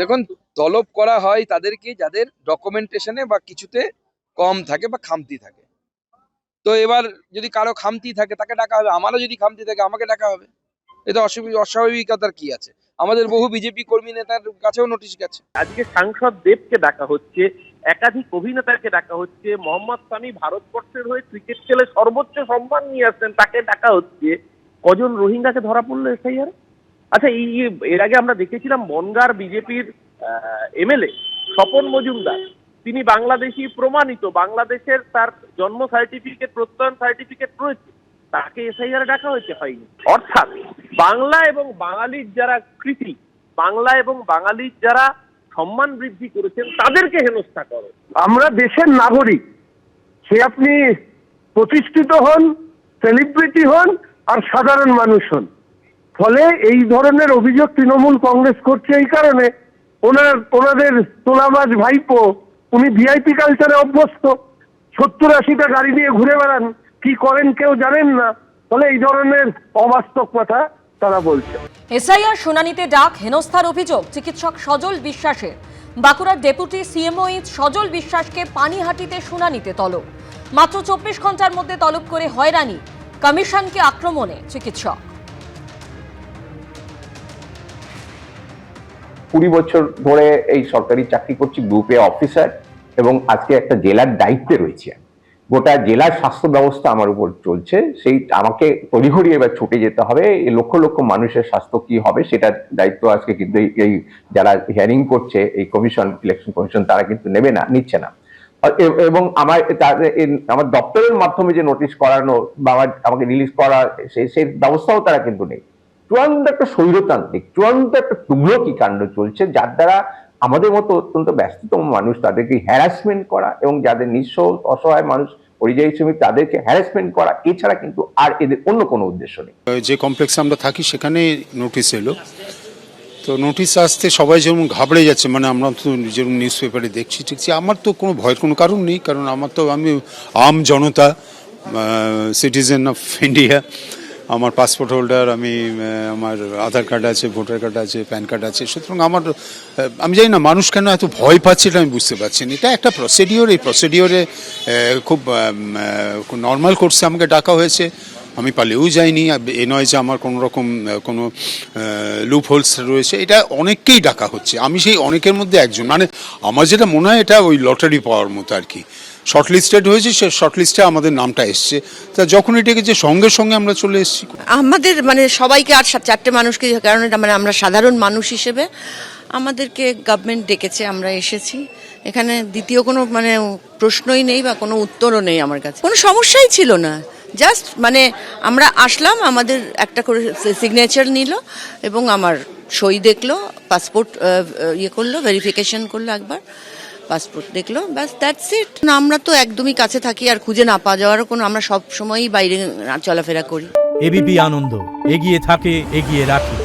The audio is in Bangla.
দেখুন, তলব করা হয় তাদেরকে যাদের ডকুমেন্টেশনে বা কিছুতে কম থাকে বা খামতি থাকে। তো এবার যদি কারো খামতি থাকে তাকে ডাকা হবে, আমারও যদি খামতি থাকে আমাকে ডাকা হবে। এটা অস্বাভাবিকতার কি আছে? আমাদের বহু বিজেপি কর্মী নেতার কাছেও নোটিশ গেছে। আজকে সাংসদ দেবকে ডাকা হচ্ছে, একাধিক অভিনেতাকে ডাকা হচ্ছে, মোহাম্মদ সামি ভারতবর্ষের হয়ে ক্রিকেট খেলে সর্বোচ্চ সম্মান নিয়ে আসছেন, তাকে ডাকা হচ্ছে। কজন রোহিঙ্গাকে ধরা পড়লো এসআইআর? আচ্ছা, এর আগে আমরা দেখেছিলাম বনগাঁর বিজেপির এমএলএ স্বপন মজুমদার, তিনি বাংলাদেশি প্রমাণিত, বাংলাদেশের তার জন্ম সার্টিফিকেট, প্রত্যয়ন সার্টিফিকেট রয়েছে, তাকে এসআইআর ডাকা হয়েছে, হয়নি। অর্থাৎ বাংলা এবং বাঙালির যারা কৃতি, বাংলা এবং বাঙালির যারা সম্মান বৃদ্ধি করেছেন তাদেরকে হেনস্থা করো। আমরা দেশের নাগরিক, সে আপনি প্রতিষ্ঠিত হন, সেলিব্রিটি হন আর সাধারণ মানুষ হন। ফলে এই ধরনের অভিযোগ তৃণমূল কংগ্রেস করছে এই কারণে ওনাদের তোলাবাজ ভাইপো, উনি ভিআইপি কালচারে অভ্যস্ত, 70-80টা গাড়ি নিয়ে ঘুরে বেড়ান, কি করেন কেউ জানেন না। ফলে এই ধরনের অবাস্তব কথা তারা বলছে। এসআইআর শুনানিতে ডাক, হেনস্থার অভিযোগ চিকিৎসক সজল বিশ্বাসের। বাঁকুড়ার ডেপুটি সিএমওইচ সজল বিশ্বাসকে পানিহাটিতে শুনানিতে তলব। মাত্র 24 ঘন্টার মধ্যে তলব করে হয়রানি, কমিশনকে আক্রমণে চিকিৎসক। 20 বছর ধরে এই সরকারি চাকরি করছি, গ্রুপে অফিসার, এবং আজকে একটা জেলার দায়িত্বে রয়েছে। গোটা জেলার স্বাস্থ্য ব্যবস্থা আমার উপর চলছে, সেই আমাকে তড়িঘড়ি এবার ছুটে যেতে হবে। এই লক্ষ লক্ষ মানুষের স্বাস্থ্য কি হবে সেটার দায়িত্ব আজকে কিন্তু এই যারা হিয়ারিং করছে, এই কমিশন, ইলেকশন কমিশন, তারা কিন্তু নিচ্ছে না। এবং আমার দপ্তরের মাধ্যমে যে নোটিশ করানো বা আমাকে রিলিজ করা, সেই ব্যবস্থাও তারা কিন্তু নেই। চূড়ান্ত একটা স্বৈরতান্ত্রিক, চূড়ান্ত একটা তুগলকি কাণ্ড চলছে, যার দ্বারা আমাদের মতো অত্যন্ত ব্যস্ততম মানুষ তাদেরকে হ্যারাসমেন্ট করা, এবং যাদের নিঃস্ব অসহায় মানুষ, পরিযায়ী শ্রমিক, তাদেরকে হ্যারাসমেন্ট করা, এছাড়া কিন্তু আর এদের অন্য কোনো উদ্দেশ্য নেই। যে কমপ্লেক্সে আমরা থাকি সেখানে নোটিশ এলো, তো নোটিশ আসতে সবাই যেমন ঘাবড়ে যাচ্ছে, মানে আমরা তো যেরকম নিউজ পেপারে দেখছি ঠিকছি, আমার তো কোনো ভয়ের কোনো কারণ নেই, কারণ আমি আম জনতা, সিটিজেন অফ ইন্ডিয়া, আমার পাসপোর্ট হোল্ডার, আমার আধার কার্ড আছে, ভোটার কার্ড আছে, প্যান কার্ড আছে, সুতরাং আমি জানি না মানুষ কেন এত ভয় পাচ্ছে, এটা আমি বুঝতে পারছি না। এটা একটা প্রসিডিওর, এই প্রসিডিওরে খুব নর্মাল কোর্সে আমাকে ডাকা হয়েছে, আমি পালিয়েও যাইনি। এ নয় যে আমার কোনো রকম কোনো লুপ হোলস রয়েছে, এটা অনেককেই ডাকা হচ্ছে, আমি সেই অনেকের মধ্যে একজন। মানে আমার যেটা মনে হয় এটা ওই লটারি পাওয়ার মতো আর কি, শর্টলিস্টেড হয়েছে, সে শর্টলিস্টে আমাদের নামটা এসছে, তা যখন এটাকে যে সঙ্গে সঙ্গে আমরা চলে এসেছি। আমাদের মানে সবাইকে, আর 4টে মানুষকে, কারণ এটা মানে আমরা সাধারণ মানুষ হিসেবে আমাদেরকে গভর্নমেন্ট ডেকেছে, আমরা এসেছি। এখানে দ্বিতীয় কোনো মানে প্রশ্নই নেই বা কোনো উত্তরও নেই, আমার কাছে কোনো সমস্যাই ছিল না। জাস্ট মানে আমরা আসলাম, আমাদের একটা করে সিগনেচার নিল এবং আমার সই দেখলো, পাসপোর্ট করলো, ভেরিফিকেশন করলো, একবার পাসপোর্ট দেখলো, ব্যাস, দ্যাটস ইট। আমরা তো একদমই কাছে থাকি, আর খুঁজে না পাওয়া যাওয়ারও কোনো, আমরা সব সময়ই বাইরে চলাফেরা করি। এবিপি আনন্দ, এগিয়ে থাকে, এগিয়ে রাখে।